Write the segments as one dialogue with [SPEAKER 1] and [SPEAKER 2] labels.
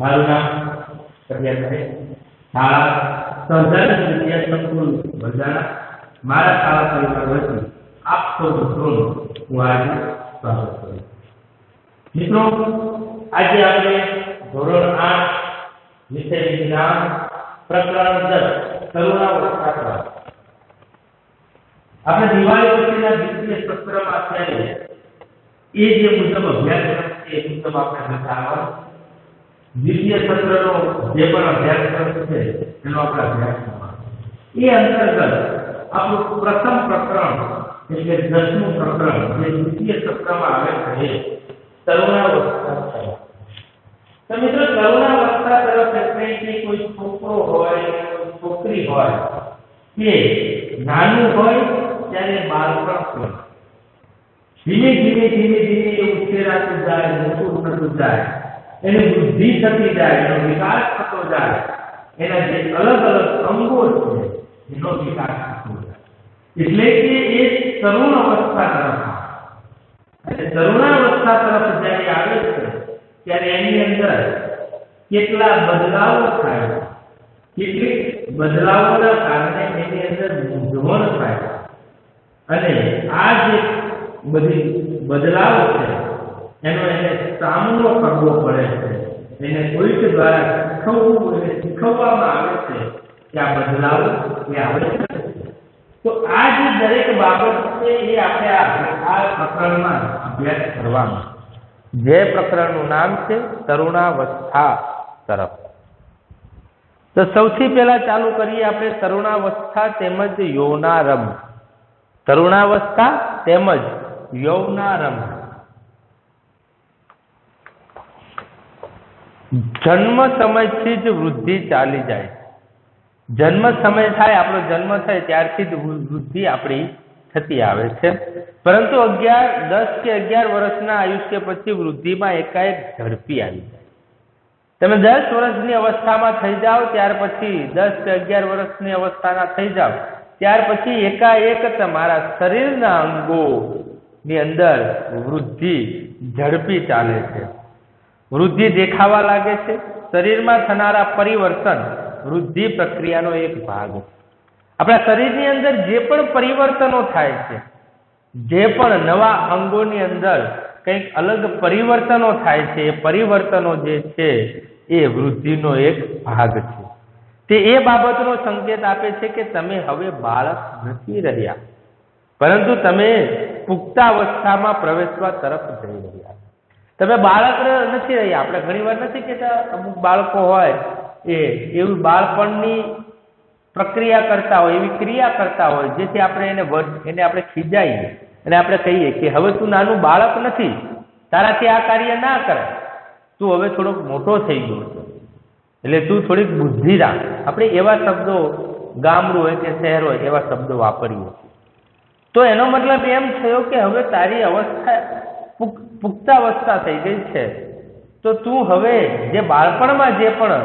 [SPEAKER 1] મારું નામ કરિયા છે શાળા સહજાનંદ વિદ્યા સંકુલ વલસાડ મારા શાળા પરિવાર વતી આપ સૌ મિત્રોનું હું આજે સ્વાગત કરું મિત્રો આજે આપણે ધોરણ 8 વિષય વિજ્ઞાન પ્રકરણ 10 તરુણાવસ્થા આપણે દિવાળી પછીના દ્વિતીય સત્રમાં અત્યારે એ જે મુજબ અભ્યાસક્રમ છે એ મુજબ આપણે બતાવવા દ્વિતીય સત્રનો જે પણ અભ્યાસક્રમ છે એનો આપણે અભ્યાસ કરવાનો એ અંતર્ગત આપણું પ્રથમ પ્રકરણ એટલે 10મું પ્રકરણ જે દ્વિતીય સત્રમાં આવે છે તરુણાવસ્થા તો મિત્રો તરુણાવસ્થા તરફ એટલે કે કોઈ છોકરો હોય કોઈ છોકરી હોય કે નાનું હોય ત્યારે બાળપણ ધીમે ધીમે એ ઉછેરાતું જાય મોટું થતું જાય એની બુદ્ધિ થતી જાય એનો વિકાસ થતો જાય એના જે અલગ અલગ અંગો છે એનો વિકાસ થતો જાય એટલે કે એ તરુણ અવસ્થા તરફ અને તરુણાવસ્થા તરફ જ્યારે આવે છે ત્યારે એની અંદર કેટલા બદલાવો થાય કેટલીક બદલાવોના કારણે એની અંદર મૂંઝવણ થાય અને આ જે બધી બદલાવો છે એનો એને સામનો કરવો પડે છે એને કોઈક દ્વારા શીખવવામાં આવે છે કે આ બદલાવો એ આવે છે તો આ જે દરેક બાબત છે એ આપણે આ પ્રકરણમાં અભ્યાસ કરવાનો જે પ્રકરણનું નામ છે તરુણાવસ્થા તરફ તો સૌથી પહેલા ચાલુ કરીએ આપણે તરુણાવસ્થા તેમજ યૌવનારંભ તરુણાવસ્થા તેમજ યૌવનારંભ જન્મ સમયથી જ વૃદ્ધિ ચાલી જાય જન્મ સમય થાય આપણો જન્મ થાય ત્યારથી જ વૃદ્ધિ આપણી થતી આવે છે પરંતુ 10 કે 11 વર્ષના આયુષ્ય પછી વૃદ્ધિમાં એકાએક ઝડપી આવી જાય તમે 10 વર્ષની અવસ્થામાં થઈ જાઓ ત્યાર પછી 10 કે 11 વર્ષની અવસ્થાના થઈ જાઓ ત્યાર પછી એકાએક તમારા શરીરના અંગોની અંદર વૃદ્ધિ ઝડપી ચાલે છે વૃદ્ધિ દેખાવા લાગે છે શરીરમાં થનારા પરિવર્તન વૃદ્ધિ પ્રક્રિયાનો એક ભાગ છે આપણા શરીરની અંદર જે પણ પરિવર્તનો થાય છે જે પણ નવા અંગોની અંદર કંઈક અલગ પરિવર્તનો થાય છે એ પરિવર્તનો જે છે એ વૃદ્ધિનો એક ભાગ છે તે એ બાબતનો સંકેત આપે છે કે તમે હવે બાળક નથી રહ્યા પરંતુ તમે પુખ્તાવસ્થામાં પ્રવેશવા તરફ જઈ રહ્યા તમે બાળક નથી રહ્યા આપણે ઘણીવાર નથી કહેતા અમુક બાળકો હોય એવું બાળપણની પ્રક્રિયા કરતા હોય એવી ક્રિયા કરતા હોય જેથી આપણે એને આપણે ખીજાઈએ અને આપણે કહીએ કે હવે તું નાનું બાળક નથી તારાથી આ કાર્ય ના કરે તું હવે થોડોક મોટો થઈ ગયો છે એટલે તું થોડીક બુદ્ધિ રાખ આપણે એવા શબ્દો ગામડું હોય કે શહેર હોય એવા શબ્દો વાપરીએ તો એનો મતલબ એમ થયો કે હવે તારી અવસ્થા પુખ્તાવસ્થા થઈ ગઈ છે તો તું હવે જે બાળપણમાં જે પણ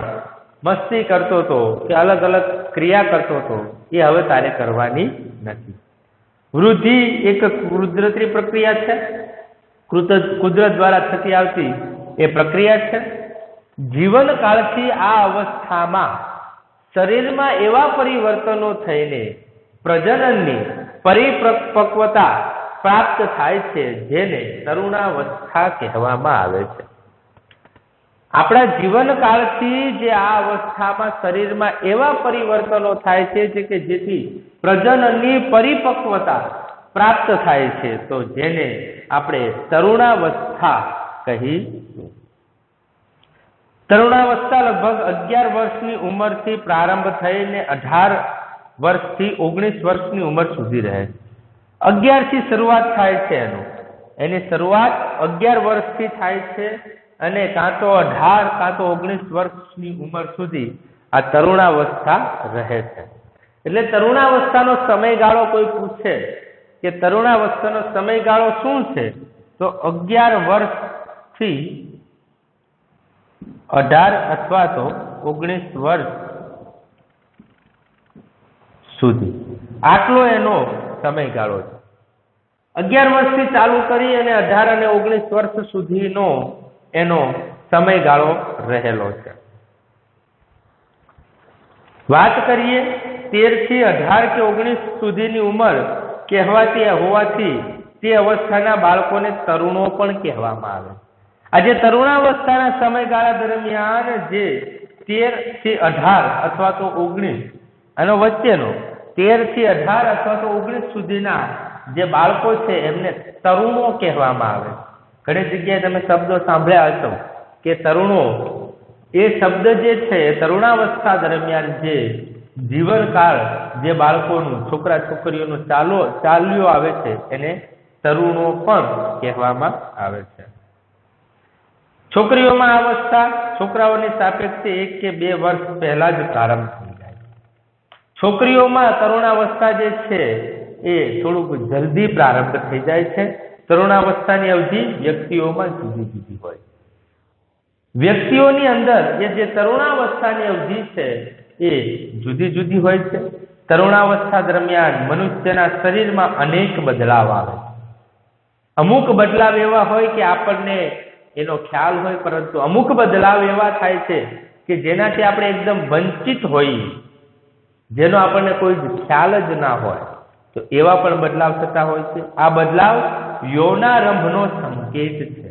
[SPEAKER 1] મસ્તી કરતો હતો કે અલગ અલગ ક્રિયા કરતો હતો એ હવે તારે કરવાની નથી વૃદ્ધિ એક કુદરતી પ્રક્રિયા છે કુદરત દ્વારા થતી આવતી એ પ્રક્રિયા છે જીવનકાળથી આ અવસ્થામાં શરીરમાં એવા પરિવર્તનો થઈને પ્રજનનની પરિપક્વતા પ્રાપ્ત થાય છે જેને તરુણાવસ્થા કહેવામાં આવે છે આપણા જીવનકાળથી જે આ અવસ્થામાં શરીરમાં એવા પરિવર્તનો થાય છે કે જેથી પ્રજનનની પરિપક્વતા પ્રાપ્ત થાય છે તો જેને આપણે તરુણાવસ્થા કહી તરુણાવસ્થા લગભગ 11 વર્ષની ઉંમરથી પ્રારંભ થઈને 18 વર્ષથી 19 વર્ષની ઉંમર સુધી રહે છે 11 થી શરૂઆત થાય છે એની શરૂઆત 11 વર્ષથી થાય છે અને કાં તો 18 કાં તો 19 વર્ષની ઉંમર સુધી આ તરુણાવસ્થા રહે છે એટલે તરુણાવસ્થાનો સમયગાળો કોઈ પૂછે કે તરુણાવસ્થાનો સમયગાળો શું છે તો 11 વર્ષથી 18 અથવા તો 19 વર્ષ સુધી આટલો એનો સમયગાળો છે 11 વર્ષથી ચાલુ કરી અને 18 અને 19 વર્ષ સુધીનો એનો સમયગાળો રહેલો છે. વાત કરીએ 13 થી 18 કે 19 સુધીની ઉંમર કહેવાતી હોવાથી તે અવસ્થાના બાળકોને તરુણો પણ કહેવામાં આવે. આજે તરુણાવસ્થાના સમયગાળા દરમિયાન જે 13 થી 18 અથવા તો 19 આનો વચ્ચેનો 13 થી 18 અથવા તો 19 સુધીના જે બાળકો છે એમને તરુણો કહેવામાં આવે. ઘણી જગ્યાએ તમે શબ્દો સાંભળ્યા હશો કે તરુણો. એ શબ્દ જે છે તરુણાવસ્થા દરમિયાન જે જીવનકાળ જે બાળકોનું છોકરા છોકરીઓનું ચાલ્યો આવે છે એને તરુણો પણ કહેવામાં આવે છે. છોકરીઓમાં આ અવસ્થા છોકરાઓની સાપેક્ષે 1 કે 2 વર્ષ પહેલા જ પ્રારંભ થઈ જાય. છોકરીઓમાં તરુણાવસ્થા જે છે એ થોડુંક જલ્દી પ્રારંભ થઈ જાય છે. તરુણાવસ્થાની અવધિ વ્યક્તિઓમાં જુદી જુદી હોય. વ્યક્તિઓની અંદર જે તરુણાવસ્થાની અવધિ છે એ જુદી જુદી હોય છે. તરુણાવસ્થા દરમિયાન મનુષ્યના શરીરમાં અનેક બદલાવ આવે. અમુક બદલાવ એવા હોય કે આપણને એનો ખ્યાલ હોય, પરંતુ અમુક બદલાવ એવા થાય છે કે જેનાથી આપણે એકદમ વંચિત હોઈએ, જેનો આપણને કોઈ ખ્યાલ જ ના હોય. તો એવા પણ બદલાવ થતા હોય છે. આ બદલાવ યૌનારંભનો સંકેત છે.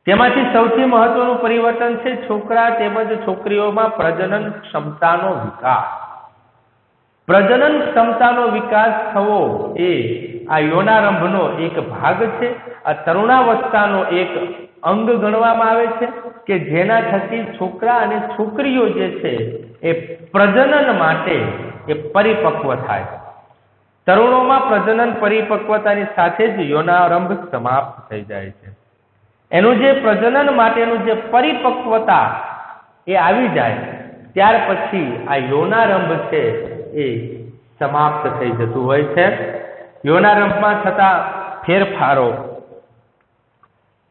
[SPEAKER 1] તેમાંથી સૌથી મહત્વનું પરિવર્તન છે છોકરા તેમજ છોકરીઓમાં પ્રજનન ક્ષમતાનો વિકાસ. પ્રજનન ક્ષમતાનો વિકાસ થવો એ આ યૌનારંભનો એક ભાગ છે. આ તરુણાવસ્થાનો એક અંગ ગણવામાં આવે છે કે જેના થકી છોકરા અને છોકરીઓ જે છે એ પ્રજનન માટે એ પરિપક્વ થાય. તરુણોમાં પ્રજનન પરિપક્વતાની સાથે જ યૌનારંભ સમાપ્ત થઈ જાય છે. એનું જે પ્રજનન માટેનું જે પરિપક્વતા એ આવી જાય ત્યાર પછી આ યૌનારંભ છે એ સમાપ્ત થઈ જતું હોય છે. યૌનારંભમાં થતા ફેરફારો.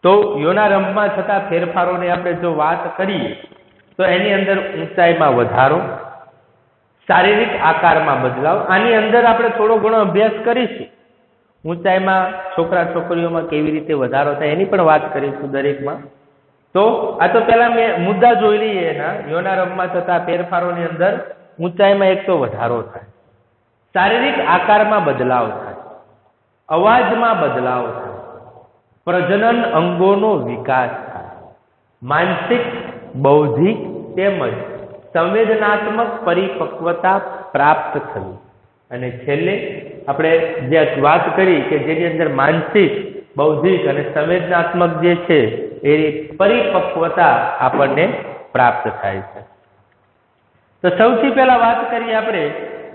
[SPEAKER 1] તો યૌનારંભમાં થતા ફેરફારોની આપણે જો વાત કરીએ તો એની અંદર ઊંચાઈમાં વધારો, શારીરિક આકારમાં બદલાવ. આની અંદર આપણે થોડો ઘણો અભ્યાસ કરીશું. ઊંચાઈમાં છોકરા છોકરીઓમાં કેવી રીતે વધારો થાય એની પણ વાત કરીશું દરેકમાં. તો આ તો પહેલા મેં મુદ્દા જોઈ લઈએ એના. યૌનારંભમાં થતા ફેરફારોની અંદર ઊંચાઈમાં એક તો વધારો થાય, શારીરિક આકારમાં બદલાવ થાય, અવાજમાં બદલાવ થાય, પ્રજનન અંગોનો વિકાસ થાય, માનસિક, બૌદ્ધિક તેમજ સંવેદનાત્મક પરિપક્વતા પ્રાપ્ત થવી, અને છેલ્લે આપણે જે વાત કરી કે જેની અંદર માનસિક, બૌદ્ધિક અને સંવેદનાત્મક જે છે એ પરિપક્વતા આપણને પ્રાપ્ત થાય છે. તો સૌથી પહેલા વાત કરીએ આપણે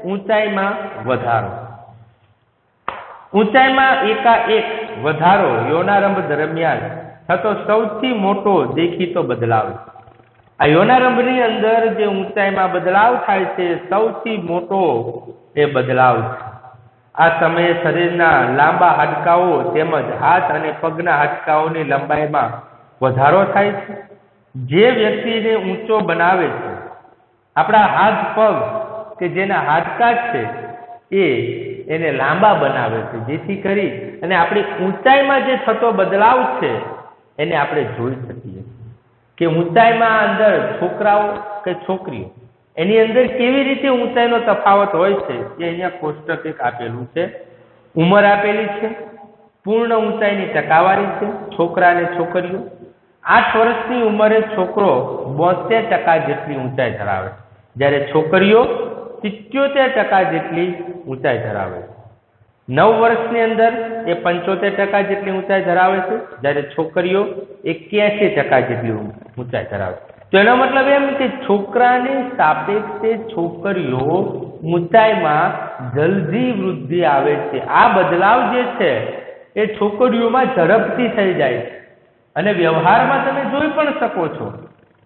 [SPEAKER 1] ઊંચાઈમાં વધારો. ઊંચાઈમાં એકાએક વધારો યૌનારંભ દરમિયાન થતો સૌથી મોટો દેખીતો બદલાવ. આ યૌનારંભની અંદર જે ઊંચાઈમાં બદલાવ થાય છે સૌથી મોટો એ બદલાવ છે. આ સમયે શરીરના લાંબા હાડકાઓ તેમજ હાથ અને પગના હાડકાઓની લંબાઈમાં વધારો થાય છે, જે વ્યક્તિને ઊંચો બનાવે છે. આપણા હાથ પગ કે જેના હાડકા છે એને લાંબા બનાવે છે, જેથી કરી અને આપણી ઊંચાઈમાં જે થતો બદલાવ છે એને આપણે જોઈ શકીએ કે ઊંચાઈમાં અંદર છોકરાઓ કે છોકરીઓ એની અંદર કેવી રીતે ઊંચાઈનો તફાવત હોય છે. એ અહીંયા કોષ્ટક એક આપેલું છે. ઉંમર આપેલી છે, પૂર્ણ ઊંચાઈની ટકાવારી છે. છોકરા અને છોકરીઓ 8 વર્ષની ઉંમરે છોકરો 72% જેટલી ઊંચાઈ ધરાવે છે, જ્યારે છોકરીઓ 77% જેટલી ઊંચાઈ ધરાવે છે. 9 વર્ષની અંદર એ 75% જેટલી ઊંચાઈ ધરાવે છે, જ્યારે છોકરીઓ 81% જેટલી ઊંચાઈ ધરાવે છે. તો એનો મતલબ એમ કે છોકરાની સાપેક્ષે છોકરીઓ ઊંચાઈમાં જલ્દી વૃદ્ધિ આવે છે. આ બદલાવ જે છે એ છોકરીઓમાં ઝડપથી થઈ જાય છે. અને વ્યવહારમાં તમે જોઈ પણ શકો છો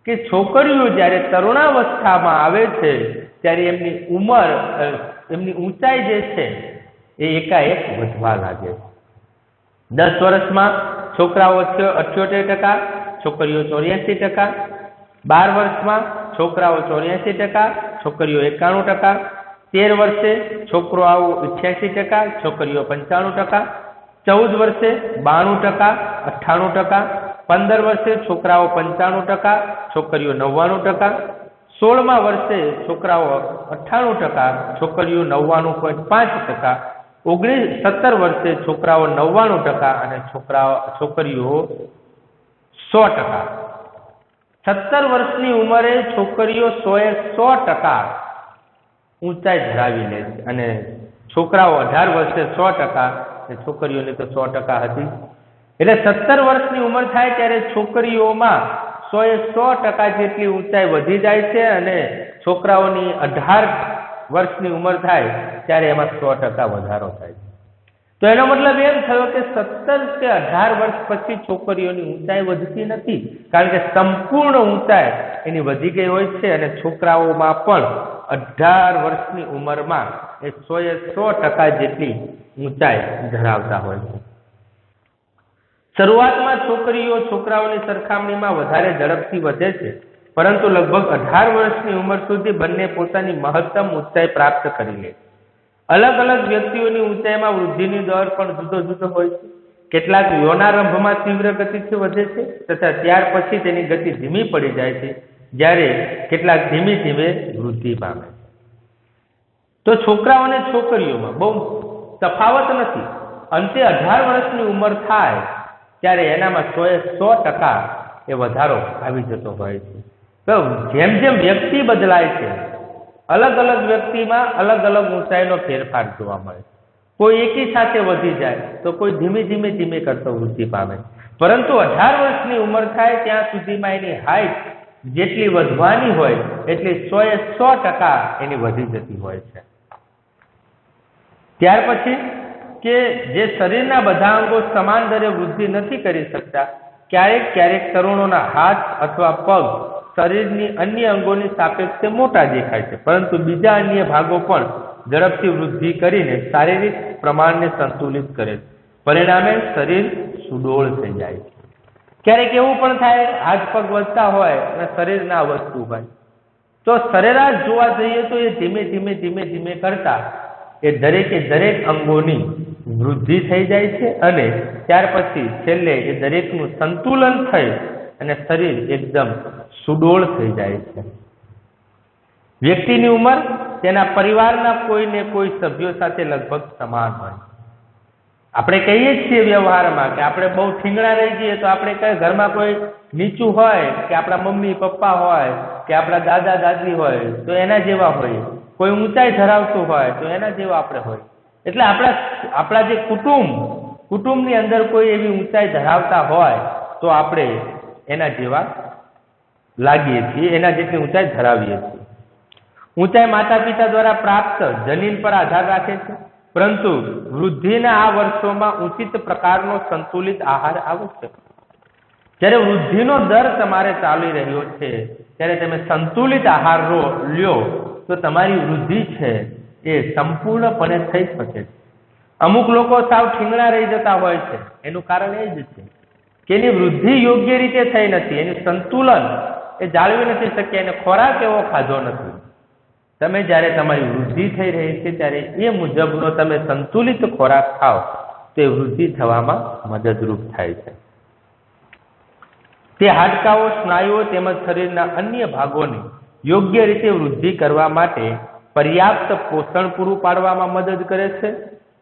[SPEAKER 1] કે છોકરીઓ જ્યારે તરુણાવસ્થામાં આવે છે ત્યારે એમની ઉંમર, એમની ઊંચાઈ જે છે એ એકાએક વધવા લાગે છે. 10 વર્ષમાં છોકરાઓ 78%, છોકરીઓ 84%. 12 વર્ષમાં છોકરાઓ 84%, છોકરીઓ 91%. 13 વર્ષે છોકરાઓ 88%, છોકરીઓ 95%. 14 વર્ષે 92%, 98%. 15 વર્ષે છોકરાઓ 95%, છોકરીઓ 99%, 16મા વર્ષે છોકરાઓ 98%, છોકરીઓ 99.5%, 17 વર્ષે છોકરાઓ 99% અને છોકરીઓ 100%. 17 વર્ષની ઉંમરે છોકરીઓ 100% ઊંચાઈ ધરાવી લે છે અને છોકરાઓ 18 વર્ષે 100% અને છોકરીઓની તો 100% હતી. એટલે 17 વર્ષની ઉંમર થાય ત્યારે છોકરીઓમાં 100% જેટલી ઊંચાઈ વધી જાય છે અને છોકરાઓની 18 વર્ષની ઉંમર થાય ત્યારે એમાં 100% વધારો થાય છે. તો એનો મતલબ એમ થયો કે 17 કે 18 વર્ષ પછી છોકરીઓની ઊંચાઈ વધતી નથી, કારણ કે સંપૂર્ણ ઊંચાઈ એની વધી ગઈ હોય છે અને છોકરાઓમાં પણ 18 વર્ષની ઉંમરમાં એ 100% જેટલી ઊંચાઈ ધરાવતા હોય છે. શરૂઆતમાં છોકરીઓ છોકરાઓની સરખામણીમાં વધારે ઝડપથી વધે છે, પરંતુ લગભગ 18 વર્ષની ઉંમર સુધી બંને પોતાની મહત્તમ ઊંચાઈ પ્રાપ્ત કરી લે છે. અલગ અલગ વ્યક્તિઓની ઊંચાઈમાં વૃદ્ધિની દર પણ જુદો જુદો હોય છે. કેટલાક યૌનારંભમાં તીવ્ર ગતિથી વધે છે તથા ત્યાર પછી તેની ગતિ ધીમી પડી જાય છે, જ્યારે કેટલાક ધીમે ધીમે વૃદ્ધિ પામે છે. તો છોકરાઓ અને છોકરીઓમાં બહુ તફાવત નથી. અંતે 18 વર્ષની ઉંમર થાય ત્યારે એનામાં 100% એ વધારો આવી જતો હોય છે. તો જેમ જેમ વ્યક્તિ બદલાય છે, અલગ અલગ વ્યક્તિમાં અલગ અલગ ઊંચાઈનો ફેરફાર જોવા મળે. કોઈ એકી સાથે વધી જાય તો કોઈ ધીમે ધીમે ધીમે કરતો વૃદ્ધિ પામે, પરંતુ 18 વર્ષની ઉંમર થાય ત્યાં સુધીમાં એની હાઈટ જેટલી વધવાની હોય એટલી 100% એની વધી જતી હોય છે. ત્યાર પછી કે જે શરીરના બધા અંગો સમાન દરે વૃદ્ધિ નથી કરી શકતા, ક્યારેક ક્યારેક તરુણોના હાથ અથવા પગ શરીરની અન્ય અંગોની સાપેક્ષે મોટા દેખાય છે, પરંતુ બીજા અન્ય ભાગો પણ ઝડપથી વૃદ્ધિ કરીને શારીરિક પ્રમાણને સંતુલિત કરે છે. પરિણામે શરીર સુડોળ થઈ જાય છે. ક્યારેક એવું પણ થાય હાથ પગ વધતા હોય અને શરીર ના વધતું હોય, તો સરેરાશ જોવા જઈએ તો એ ધીમે ધીમે ધીમે ધીમે કરતા એ દરેક અંગોની વૃદ્ધિ થઈ જાય છે અને ત્યાર પછી છેલ્લે એ દરેકનું સંતુલન થઈ અને શરીર એકદમ સુડોળ થઈ જાય છે. વ્યક્તિની ઉંમર તેના પરિવારના કોઈને કોઈ સભ્યો સાથે લગભગ સમાન હોય. આપણે કહીએ છીએ વ્યવહારમાં કે આપણે બહુ ઠીંગણા રહી જઈએ તો આપણે કઈ ઘરમાં કોઈ નીચું હોય કે આપણા મમ્મી પપ્પા હોય કે આપણા દાદા દાદી હોય તો એના જેવા હોય, કોઈ ઊંચાઈ ધરાવતું હોય તો એના જેવા આપણે હોય. એટલે આપણા જે કુટુંબની અંદર કોઈ એવી ઊંચાઈ ધરાવતા હોય તો આપણે એના જેવા લાગીએ છીએ, એના જેટલી ઊંચાઈ ધરાવીએ છીએ. ઊંચાઈ માતા પિતા દ્વારા પ્રાપ્ત જનીન પર આધાર રાખે છે, પરંતુ વૃદ્ધિના આ વર્ષોમાં ઉચિત પ્રકારનો સંતુલિત આહાર આવશ્યક. જ્યારે વૃદ્ધિનો દર તમારે ચાલી રહ્યો છે ત્યારે તમે સંતુલિત આહાર લ્યો તો તમારી વૃદ્ધિ છે એ સંપૂર્ણપણે થઈ શકે છે. અમુક લોકો સાવ ઠીંગણા રહી જતા હોય છે, એનું કારણ એ જ છે કે એની વૃદ્ધિ યોગ્ય રીતે થઈ નથી, એનું સંતુલન એ જાળવી નથી શક્યા, એને ખોરાક એવો ખાધો નથી. તમે જ્યારે તમારી વૃદ્ધિ થઈ રહી છે ત્યારે એ મુજબનો તમે સંતુલિત ખોરાક ખાઓ તો એ વૃદ્ધિ થવામાં મદદરૂપ થાય છે. તે હાડકાઓ, સ્નાયુઓ તેમજ શરીરના અન્ય ભાગોની યોગ્ય રીતે વૃદ્ધિ કરવા માટે પર્યાપ્ત પોષણ પૂરું પાડવામાં મદદ કરે છે.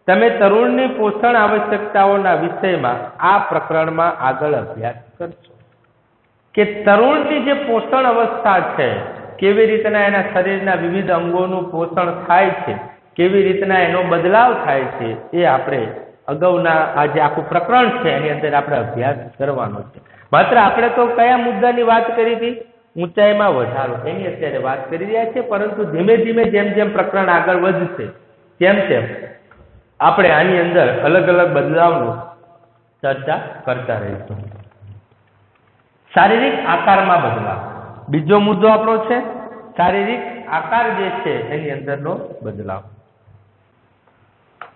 [SPEAKER 1] તમે તરુણની પોષણ આવશ્યકતાઓના વિષયમાં આ પ્રકરણમાં આગળ અભ્યાસ કરશો કે તરુણની જે પોષણ અવસ્થા છે, કેવી રીતના એના શરીરના વિવિધ અંગોનું પોષણ થાય છે, કેવી રીતના એનો બદલાવ થાય છે, એ આપણે અગાઉના આ જે આખું પ્રકરણ છે એની અંદર આપણે અભ્યાસ કરવાનો છે. માત્ર આપણે તો કયા મુદ્દાની વાત કરી હતી? ઊંચાઈમાં વધારો, એની અત્યારે વાત કરી રહ્યા છે, પરંતુ ધીમે ધીમે જેમ જેમ પ્રકરણ આગળ વધશે તેમ તેમ આપણે આની અંદર અલગ અલગ બદલાવનું ચર્ચા કરતા રહીશું. શારીરિક આકારમાં બદલાવ બીજો મુદ્દો આપણો છે. શારીરિક આકાર જે છે એની અંદરનો બદલાવ.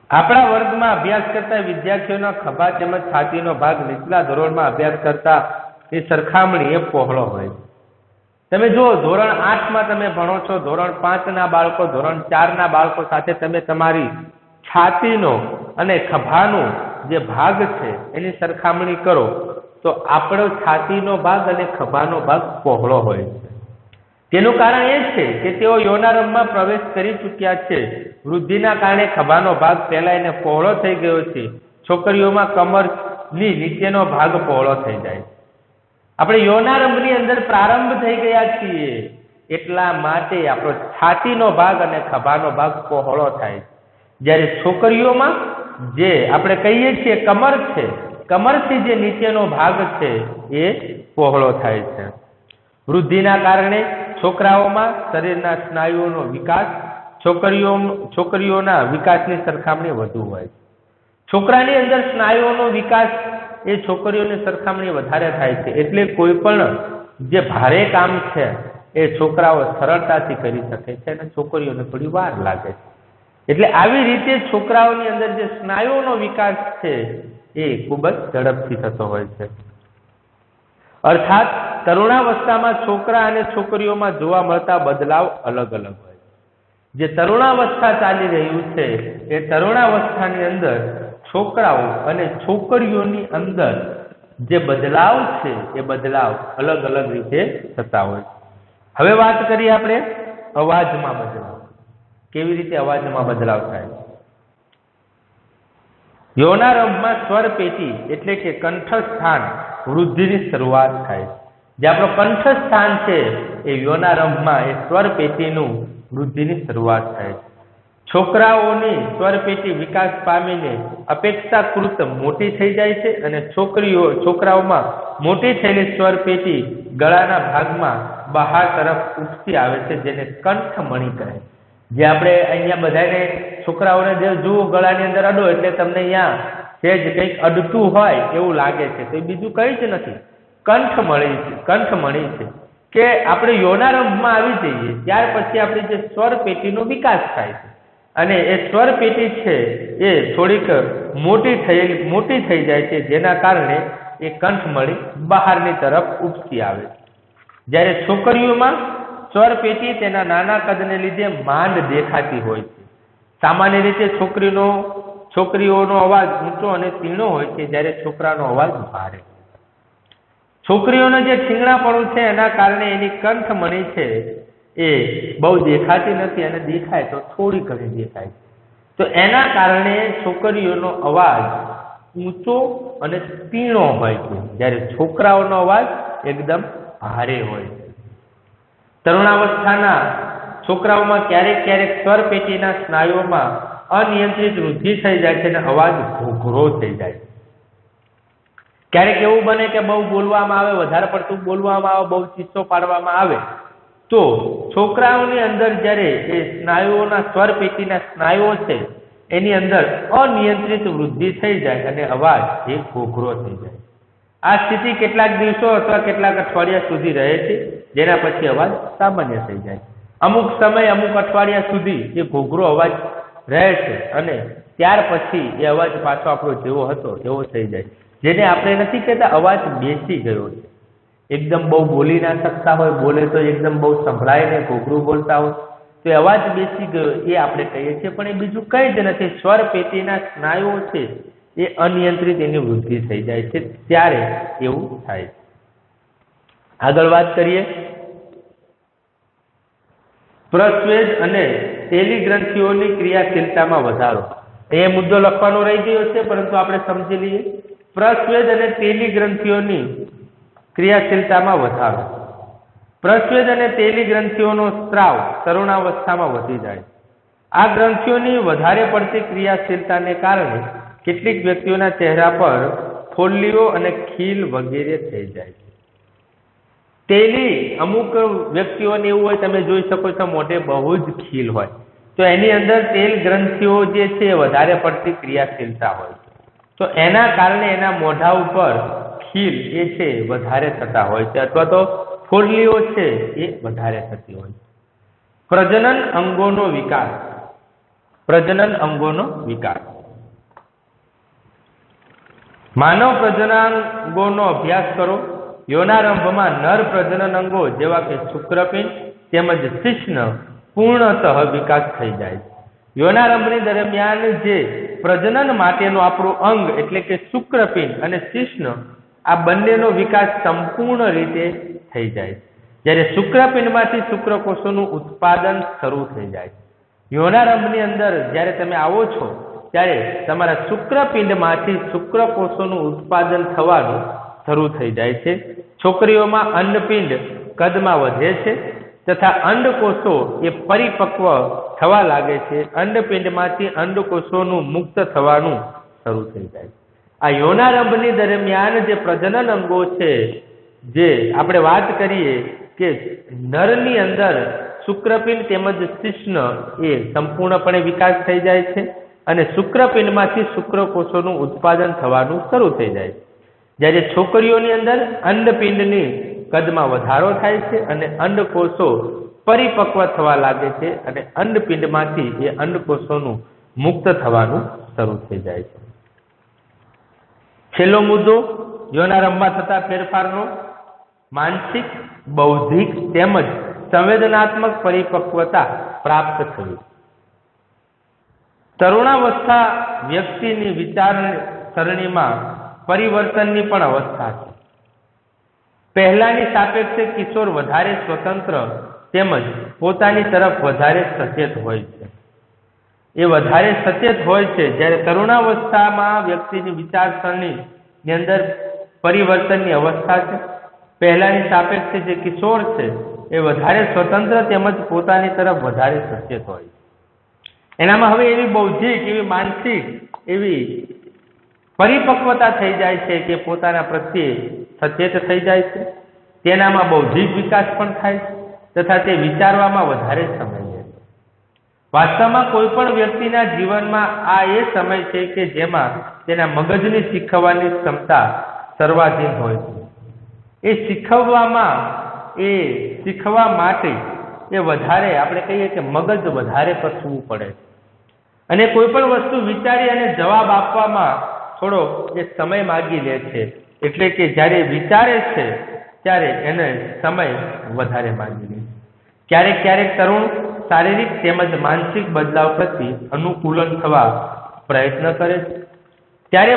[SPEAKER 1] આપણા વર્ગમાં અભ્યાસ કરતા વિદ્યાર્થીઓના ખભા તેમજ છાતીનો ભાગ નીચલા ધોરણમાં અભ્યાસ કરતા ની સરખામણીએ પહોળો હોય છે. તમે જુઓ, ધોરણ 8માં તમે ભણો છો, ધોરણ 5ના બાળકો, ધોરણ 4ના બાળકો સાથે તમે તમારી છાતીનો અને ખભાનો જે ભાગ છે એની સરખામણી કરો તો આપણો છાતીનો ભાગ અને ખભાનો ભાગ પહોળો હોય છે. તેનું કારણ એ છે કે તેઓ યૌનારંભમાં પ્રવેશ કરી ચૂક્યા છે. વૃદ્ધિના કારણે ખભાનો ભાગ પહેલા એને પહોળો થઈ ગયો છે. છોકરીઓમાં કમરની નીચેનો ભાગ પહોળો થઈ જાય છે. આપણે યૌનારંભની અંદર પ્રારંભ થઈ ગયા છીએ એટલા માટે આપણો છાતીનો ભાગ અને ખભાનો ભાગ પહોળો થાય છે. જ્યારે છોકરીઓમાં જે આપણે કહીએ છીએ કમર છે, કમરથી જે નીચેનો ભાગ છે એ પહોળો થાય છે. વૃદ્ધિના કારણે છોકરાઓમાં શરીરના સ્નાયુઓનો વિકાસ છોકરીઓના વિકાસની સરખામણી વધુ હોય છે. છોકરાની અંદર સ્નાયુઓનો વિકાસ એ છોકરીઓની સરખામણી વધારે થાય છે. એટલે કોઈ પણ જે ભારે કામ છે એ છોકરાઓ સરળતાથી કરી શકે છે અને છોકરીઓને થોડી વાર લાગે છે. એટલે આવી રીતે છોકરાઓની અંદર જે સ્નાયુઓનો વિકાસ છે એ ખૂબ જ ઝડપથી થતો હોય છે. અર્થાત તરુણાવસ્થામાં છોકરા અને છોકરીઓમાં જોવા મળતા બદલાવ અલગ અલગ હોય છે. જે તરુણાવસ્થા ચાલી રહ્યું છે એ તરુણાવસ્થાની અંદર છોકરાઓ અને છોકરીઓની અંદર જે બદલાવ છે એ બદલાવ અલગ અલગ રીતે થતા હોય છે. હવે વાત કરીએ આપણે અવાજમાં બદલાવ. કેવી રીતે અવાજમાં બદલાવ થાય? યૌનારંભમાં સ્વર પેટી એટલે કે કંઠસ્થાન વૃદ્ધિની શરૂઆત થાય છે. જે આપણો કંઠસ્થાન છે એ યૌનારંભમાં એ સ્વર પેટીનું વૃદ્ધિની શરૂઆત થાય છે. છોકરાઓની સ્વર પેટી વિકાસ પામીને અપેક્ષાકૃત મોટી થઈ જાય છે અને છોકરાઓમાં મોટી થયેલી સ્વર પેટી ગળાના ભાગમાં બહાર તરફ ઉઠતી આવે છે, જેને કંઠમણી કહે. જે આપણે અહીંયા બધાને છોકરાઓને જે જુઓ ગળાની અંદર અડો એટલે તમને અહીંયા સેજ કંઈક અડતું હોય એવું લાગે છે. તો બીજું કંઈ જ નથી, કંઠમણી છે કે આપણે યૌનારંભમાં આવી જઈએ ત્યાર પછી આપણી જે સ્વર પેટીનો વિકાસ થાય છે અને એ સ્વર પેટી છે એ થોડીક મોટી થઈ જાય છે, જેના કારણે એ કંઠમણી બહારની તરફ ઉપસી આવે છે. જ્યારે છોકરીઓમાં સ્વર પેટી તેના નાના કદને લીધે માંડ દેખાતી હોય છે. સામાન્ય રીતે છોકરીઓનો અવાજ ઊંચો અને તીણો હોય છે, જ્યારે છોકરાનો અવાજ ભારે. છોકરીઓનો જે ઠીંગણાપણું છે એના કારણે એની કંઠમણી છે એ બહુ દેખાતી નથી અને દેખાય તો થોડી ઘણી દેખાય. તો એના કારણે છોકરીઓનો અવાજ ઊંચો અને તીણો હોય છે, જ્યારે છોકરાઓનો અવાજ એકદમ ભારે હોય છે. તરુણાવસ્થાના છોકરાઓમાં ક્યારેક સ્વર પેટીના સ્નાયુઓમાં અનિયંત્રિત વૃદ્ધિ થઈ જાય છે અને અવાજ ઘોઘરો થઈ જાય છે. ક્યારેક એવું બને કે બહુ બોલવામાં આવે, વધારે પડતું બોલવામાં આવે, બહુ ચીસો પાડવામાં આવે તો છોકરાઓની અંદર જ્યારે એ સ્નાયુઓના સ્વર પેટીના સ્નાયુઓ છે એની અંદર અનિયંત્રિત વૃદ્ધિ થઈ જાય અને અવાજ એ ઘોઘરો થઈ જાય. આ સ્થિતિ કેટલાક દિવસો અથવા કેટલાક અઠવાડિયા સુધી રહે છે, જેના પછી અવાજ સામાન્ય થઈ જાય. અમુક સમય અમુક અઠવાડિયા સુધી એ ઘોઘરો અવાજ રહે છે અને ત્યાર પછી એ અવાજ પાછો આપણો જેવો હતો એવો થઈ જાય, જેને આપણે નથી કહેતા અવાજ બેસી ગયો છે. એકદમ બહુ બોલી ના શકતા હોય, બોલે તો એકદમ બહુ સંભળાય ને ઘોઘરું બોલતા હોય તો અવાજ બેસી ગયો એ આપણે કહીએ છીએ. પણ એ બીજું કંઈ જ નથી, સ્વર પેટીના સ્નાયુઓ છે એ અનિયંત્રિત એની વૃદ્ધિ થઈ જાય છે, ત્યારે એવું થાય છે. આગળ વાત કરીએ પ્રસ્વેદ અને તેલી ગ્રંથિઓની ક્રિયાશીલતામાં વધારો. એ મુદ્દો લખવાનો રહી ગયો છે, પરંતુ આપણે સમજી લઈએ. પ્રસ્વેદ અને તેલી ગ્રંથિઓની ક્રિયાશીલતામાં વધારો. પ્રસ્વેદ અને તેલી ગ્રંથિઓનો સ્ત્રાવ તરુણાવસ્થામાં વધી જાય. આ ગ્રંથિઓની વધારે પડતી ક્રિયાશીલતાને કારણે કેટલીક વ્યક્તિઓના ચહેરા પર ફોલ્લીઓ અને ખીલ વગેરે થઈ જાય છે. તેલી અમુક વ્યક્તિઓને એવું હોય, તમે જોઈ શકો છો મોઢે બહુ જ ખીલ હોય તો એની અંદર તેલ ગ્રંથિઓ જે છે વધારે પડતી ક્રિયાશીલતા હોય તો એના કારણે એના મોઢા ઉપર ખીલ એ છે વધારે થતા હોય છે, અથવા તો ફોલ્લીઓ છે એ વધારે થતી હોય છે. પ્રજનન અંગોનો વિકાસ. માનવ પ્રજનનાંગોનો અભ્યાસ કરો. યૌનારંભમાં નર પ્રજનન અંગો જેવા કે શુક્રપિંડ તેમજ શિશ્ન પૂર્ણતઃ વિકાસ થઈ જાય છે. યૌનારંભની દરમિયાન જે પ્રજનન માટેનું આપણું અંગ એટલે કે શુક્રપિંડ અને શિશ્ન આ બંનેનો વિકાસ સંપૂર્ણ રીતે થઈ જાય છે. જ્યારે શુક્રપિંડમાંથી શુક્રકોષોનું ઉત્પાદન શરૂ થઈ જાય છે. યૌનારંભની અંદર જ્યારે તમે આવો છો ત્યારે તમારા શુક્રપિંડમાંથી શુક્રકોષોનું ઉત્પાદન થવાનું શરૂ થઈ જાય છે. છોકરીઓમાં અંડપિંડ કદમાં વધે છે તથા અંડકોષો એ પરિપક્વ થવા લાગે છે. અંડપિંડમાંથી અંડકોષોનું મુક્ત થવાનું શરૂ થઈ જાય છે. આ યૌનારંભની દરમિયાન જે પ્રજનન અંગો છે, જે આપણે વાત કરીએ કે નરની અંદર શુક્રપિંડ તેમજ શિશ્ન એ સંપૂર્ણપણે વિકાસ થઈ જાય છે અને શુક્રપિંડમાંથી શુક્રકોષોનું ઉત્પાદન થવાનું શરૂ થઈ જાય છે. જ્યારે છોકરીઓની અંદર અંડપિંડની કદમાં વધારો થાય છે અને અંડકોષો પરિપક્વ થવા લાગે છે અને અંડપિંડમાંથી એ અંડકોષોનું મુક્ત થવાનું શરૂ થઈ જાય છે. છેલ્લો મુદ્દો યૌનારંભમાં થતા ફેરફારનો માનસિક, બૌદ્ધિક તેમજ સંવેદનાત્મક પરિપક્વતા પ્રાપ્ત થવી. તરુણાવસ્થા વ્યક્તિની વિચારસરણીમાં પરિવર્તનની પણ અવસ્થા છે. પહેલાની સાપેક્ષે કિશોર વધારે સ્વતંત્ર તેમજ પોતાની તરફ વધારે સચેત હોય છે. એ વધારે સચેત હોય છે. જ્યારે તરુણાવસ્થામાં વ્યક્તિની વિચારસરણીની અંદર પરિવર્તનની અવસ્થા છે. પહેલાની સાપેક્ષે જે કિશોર છે એ વધારે સ્વતંત્ર તેમજ પોતાની તરફ વધારે સચેત હોય છે. એનામાં હવે એવી બૌદ્ધિક, એવી માનસિક, એવી પરિપક્વતા થઈ જાય છે કે પોતાના પ્રત્યે સચેત થઈ જાય છે. તેનામાં બૌદ્ધિક વિકાસ પણ થાય છે તથા તે વિચારવામાં વધારે સમય લે છે. વાસ્તવમાં કોઈ પણ વ્યક્તિના જીવનમાં આ એ સમય છે કે જેમાં તેના મગજની શીખવવાની ક્ષમતા સર્વાધીન હોય છે. એ શીખવા માટે એ વધારે, આપણે કહીએ કે મગજ વધારે કસવું પડે છે અને કોઈ પણ વસ્તુ વિચારી અને જવાબ આપવામાં થોડો એ સમય માગી લે છે. એટલે કે જ્યારે વિચારે છે ત્યારે એને સમય વધારે માગી લે છે. ક્યારેક ક્યારેક તરુણ શારીરિક તેમજ માનસિક બદલાવ પ્રત્યે અનુકૂલન થવા પ્રયત્ન કરે છે. ત્યારે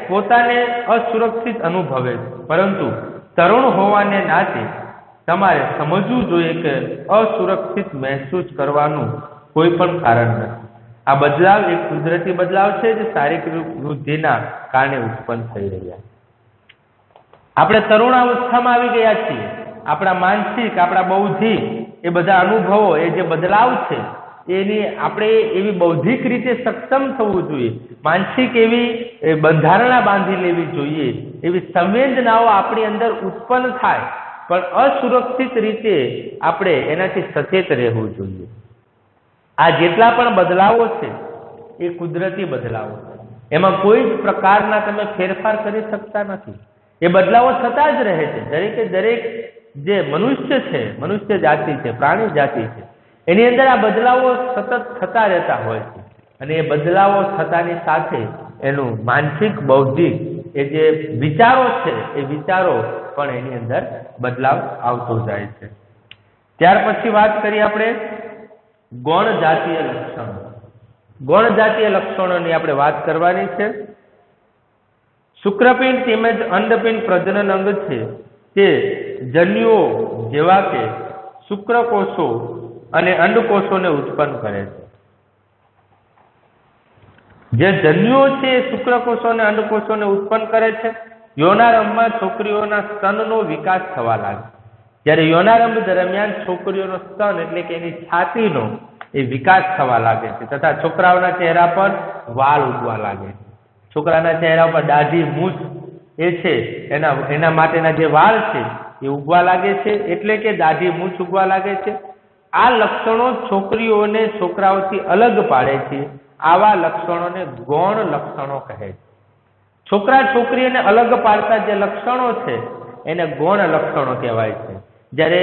[SPEAKER 1] પોતાને અસુરક્ષિત અનુભવે છે. પરંતુ તરુણ હોવાને નાતે તમારે સમજવું જોઈએ કે અસુરક્ષિત મહેસૂસ કરવાનું કોઈ પણ કારણ નથી. આ બદલાવ એક કુદરતી બદલાવ છે જે શારીરિક વૃદ્ધિના કારણે ઉત્પન્ન થઈ રહ્યા છે. આપણે તરુણાવસ્થામાં આવી ગયા છીએ. આપણા માનસિક, આપણા બૌદ્ધિક એ બધા અનુભવો, એ જે બદલાવ છે એની આપણે એવી બૌદ્ધિક રીતે સક્ષમ થવું જોઈએ. માનસિક એવી બંધારણા બાંધી લેવી જોઈએ. એવી સંવેદનાઓ આપણી અંદર ઉત્પન્ન થાય, પણ અસુરક્ષિત રીતે આપણે એનાથી સચેત રહેવું જોઈએ. આ જેટલા પણ બદલાવો છે એ કુદરતી બદલાવો છે. એમાં કોઈ જ પ્રકારના તમે ફેરફાર કરી શકતા નથી. એ બદલાવો થતા જ રહે છે. દરેકે દરેક જે મનુષ્ય છે, મનુષ્ય જાતિ છે, પ્રાણી જાતિ છે, એની અંદર આ બદલાવો સતત થતા રહેતા હોય છે અને એ બદલાવો થતાની સાથે એનું માનસિક, બૌદ્ધિક એ જે વિચારો છે એ વિચારો પણ એની અંદર બદલાવ આવતો જાય છે. ત્યાર પછી વાત કરીએ આપણે ગૌણ જાતીય લક્ષણો. ગૌણ જાતીય લક્ષણોની આપણે વાત કરવાની છે. શુક્રપિંડ તેમજ અંડપિંડ પ્રજનન અંગ છે તે જન્યુઓ જેવા કે શુક્રકોષો અને અંડકોષોને ઉત્પન્ન કરે છે. જે જન્યુઓ છે એ શુક્રકોષો અને અંડકોષોને ઉત્પન્ન કરે છે. યૌનારંભમાં છોકરીઓના સ્તનનો વિકાસ થવા લાગે. જ્યારે યૌનારંભ દરમિયાન છોકરીઓનો સ્તન એટલે કે એની છાતીનો એ વિકાસ થવા લાગે છે તથા છોકરાઓના ચહેરા પર વાળ ઉગવા લાગે છે. છોકરાના ચહેરા પર દાઢી, મૂછ એ છે એના માટેના જે વાળ છે એ ઉગવા લાગે છે. એટલે કે દાઢી, મૂછ ઉગવા લાગે છે. આ લક્ષણો છોકરીઓને છોકરાઓથી અલગ પાડે છે. આવા લક્ષણોને ગૌણ લક્ષણો કહે છે. છોકરા છોકરીને અલગ પાડતા જે લક્ષણો છે એને ગૌણ લક્ષણો કહેવાય છે. જ્યારે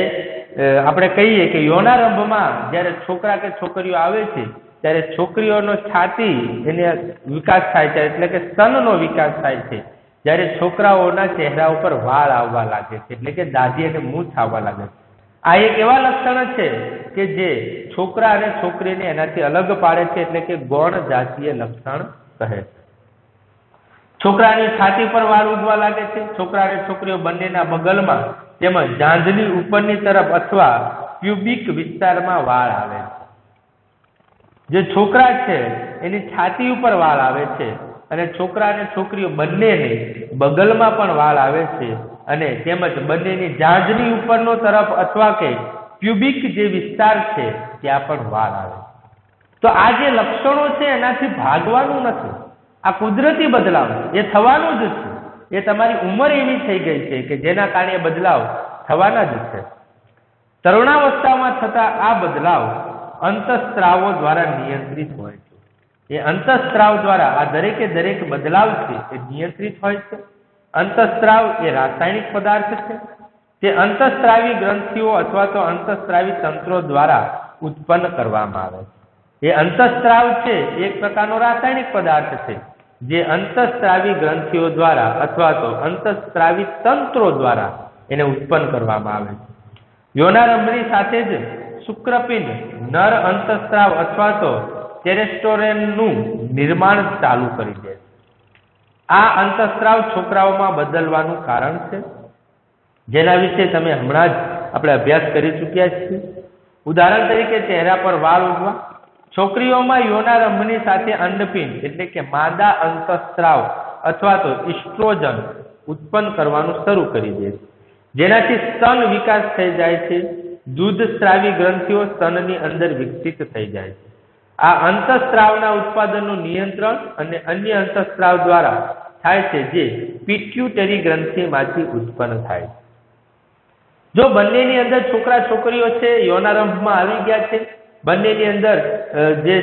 [SPEAKER 1] આપણે કહીએ કે યૌનારંભમાં જ્યારે છોકરા કે છોકરીઓ આવે છે ત્યારે છોકરીઓનો છાતી એને વિકાસ થાય છે, એટલે કે સ્તનનો વિકાસ થાય છે. જ્યારે છોકરાઓના ચહેરા ઉપર વાળ આવવા લાગે છે, એટલે કે દાઢી અને મૂછ આવવા લાગે છે. આ એક એવા લક્ષણ છે કે જે છોકરા અને છોકરીને એનાથી અલગ પાડે છે, એટલે કે ગૌણ જાતીય લક્ષણ કહે છે. છોકરાની છાતી પર વાળ ઉગવા લાગે છે. છોકરા અને છોકરીઓ બંનેના બગલમાં તેમજ જાંઘની ઉપરની તરફ અથવા પ્યુબિક વિસ્તારમાં વાળ આવે છે. જે છોકરા છે એની છાતી ઉપર વાળ આવે છે અને છોકરા અને છોકરીઓ બંનેને બગલમાં પણ વાળ આવે છે અને તેમજ બંનેની જાંઘની ઉપરનો તરફ અથવા કે પ્યુબિક જે વિસ્તાર છે ત્યાં પણ વાળ આવે. તો આ જે લક્ષણો છે એનાથી ભાગવાનું નથી. આ કુદરતી બદલાવ એ થવાનું જ છે. એ તમારી ઉંમર એવી થઈ ગઈ છે કે જેના કારણે બદલાવ થવાના જ છે. તરુણાવસ્થામાં થતા આ બદલાવ અંતઃસ્ત્રાવો દ્વારા નિયંત્રિત હોય છે. એ અંતઃસ્ત્રાવ દ્વારા આ દરેકે દરેક બદલાવ છે એ નિયંત્રિત હોય છે. અંતઃસ્ત્રાવ એ રાસાયણિક પદાર્થ છે. તે અંતઃસ્ત્રાવી ગ્રંથિઓ અથવા તો અંતઃસ્ત્રાવી તંત્રો દ્વારા ઉત્પન્ન કરવામાં આવે છે. એ અંતઃસ્ત્રાવ છે એક પ્રકારનો રાસાયણિક પદાર્થ છે જે અંતઃસ્ત્રાવી ગ્રંથિઓ દ્વારા અથવા તો અંતઃસ્ત્રાવી તંત્રો દ્વારા એને ઉત્પન્ન કરવામાં આવે છે. યૌનારંભની સાથે જ શુક્રપિંડ નર અંતઃસ્ત્રાવ અથવા તો ટેસ્ટોસ્ટેરોનનું નિર્માણ ચાલુ કરી દે છે. આ અંતઃસ્ત્રાવ છોકરાઓમાં બદલવાનું કારણ છે જેના વિશે તમે હમણાં જ આપણે અભ્યાસ કરી ચૂક્યા છીએ. ઉદાહરણ તરીકે ચહેરા પર વાળ ઉગવા. છોકરીઓમાં યૌનારંભની સાથે અંડપિંડ એટલે કે માદા અંતઃસ્ત્રાવ અથવા તો ઇસ્ટ્રોજન ઉત્પન્ન કરવાનું શરૂ કરી દે છે જેનાથી સ્તન વિકાસ થઈ જાય છે. દૂધ સ્ત્રાવી ગ્રંથિઓ સ્તનની અંદર વિકસિત થઈ જાય છે. આ અંતઃસ્ત્રાવના ઉત્પાદનનું નિયંત્રણ અને અન્ય અંતઃસ્ત્રાવ દ્વારા થાય છે જે પિટ્યુટરી ગ્રંથિમાંથી ઉત્પન્ન થાય છે. જો બંનેની અંદર છોકરા છોકરીઓ છે યૌનારંભમાં આવી ગયા છે, બંનેની અંદર જે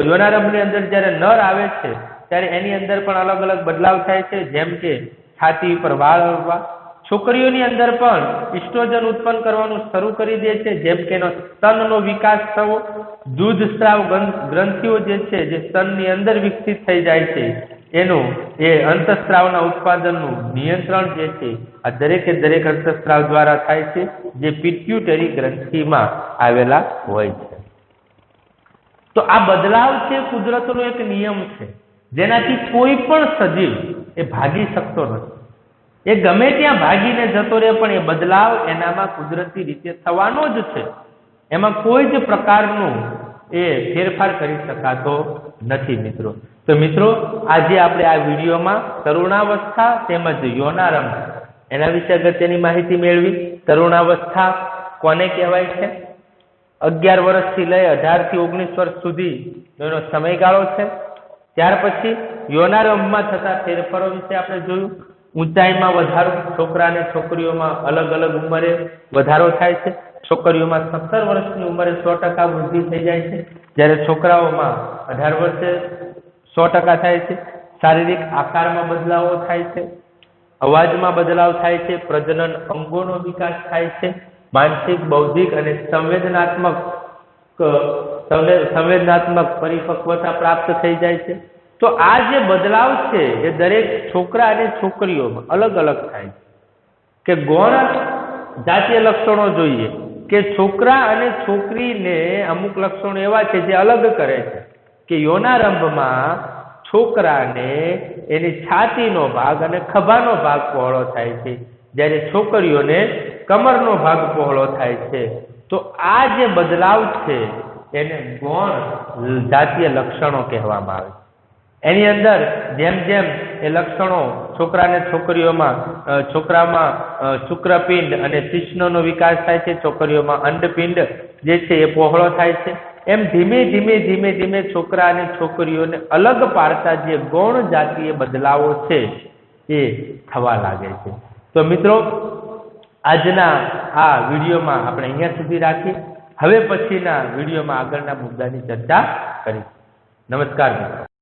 [SPEAKER 1] યૌનારંભની અંદર જ્યારે નર આવે છે ત્યારે એની અંદર પણ અલગ અલગ બદલાવ થાય છે જેમ કે છાતી પર વાળ આવવા. છોકરીઓની અંદર પણ ઇસ્ટ્રોજન ઉત્પન્ન કરવાનું શરૂ કરી દે છે જેમ કે એનો સ્તનનો વિકાસ થવો. દૂધ સ્ત્રાવ ગ્રંથિઓ જે છે જે સ્તનની અંદર વિકસિત થઈ જાય છે એનું એ અંતઃસ્ત્રાવના ઉત્પાદનનું નિયંત્રણ જે છે આ દરેકે દરેક અંતઃસ્ત્રાવ દ્વારા થાય છે જે પિટ્યુટરી ગ્રંથિમાં આવેલા હોય છે. તો આ બદલાવ છે કુદરતનો એક નિયમ છે જેનાથી કોઈ પણ સજીવ એ ભાગી શકતો નથી. એ ગમે ત્યાં ભાગીને જતો રહે પણ એ બદલાવ એનામાં કુદરતી રીતે થવાનો જ છે. એમાં કોઈ જ પ્રકારનું એ ફેરફાર કરી શકાતો નથી મિત્રો. તો મિત્રો આજે આપણે આ વિડીયોમાં તરુણાવસ્થા તેમજ યૌનારંભ એના વિશે અગત્યની માહિતી મેળવી. તરુણાવસ્થા કોને કહેવાય છે? 11 વર્ષથી લઈ 18 થી 19 વર્ષ સુધી એનો સમયગાળો છે. ત્યાર પછી યૌનારંભમાં થતા ફેરફારો વિશે આપણે જોયું. ઊંચાઈમાં વધારો. છોકરા અને છોકરીઓમાં અલગ અલગ ઉંમરે વધારો થાય છે. છોકરીઓમાં 17 વર્ષની ઉંમરે 100% વૃદ્ધિ થઈ જાય છે જ્યારે છોકરાઓમાં 18 વર્ષે 100% થાય છે. શારીરિક આકારમાં બદલાવો થાય છે. અવાજમાં બદલાવ થાય છે. પ્રજનન અંગોનો વિકાસ થાય છે. માનસિક, બૌદ્ધિક અને સંવેદનાત્મક પરિપક્વતા પ્રાપ્ત થઈ જાય છે. તો આ જે બદલાવ છે એ દરેક છોકરા અને છોકરીઓમાં અલગ અલગ થાય છે. કે ગૌણ જાતીય લક્ષણો જોઈએ કે છોકરા અને છોકરીને અમુક લક્ષણો એવા છે જે અલગ કરે છે કે યૌનારંભમાં છોકરાને એની છાતીનો ભાગ અને ખભાનો ભાગ પહોળો થાય છે જ્યારે છોકરીઓને કમરનો ભાગ પહોળો થાય છે. તો આ જે બદલાવ છે એને ગૌણ જાતીય લક્ષણો કહેવામાં આવે છે. એની અંદર જેમ જેમ એ લક્ષણો છોકરા અને છોકરીઓમાં છોકરામાં શુક્રપિંડ અને શિશ્નનો વિકાસ થાય છે, છોકરીઓમાં અંડપિંડ જે છે એ પહોળો થાય છે, એમ ધીમે ધીમે છોકરા અને છોકરીઓને અલગ પાડતા જે ગૌણ જાતીય બદલાવો છે એ થવા લાગે છે. તો મિત્રો આજના આ વિડીયોમાં આપણે અહીંયા સુધી રાખીએ. હવે પછીના વિડીયોમાં આગળના મુદ્દાની ચર્ચા કરીશું. નમસ્કાર મિત્રો.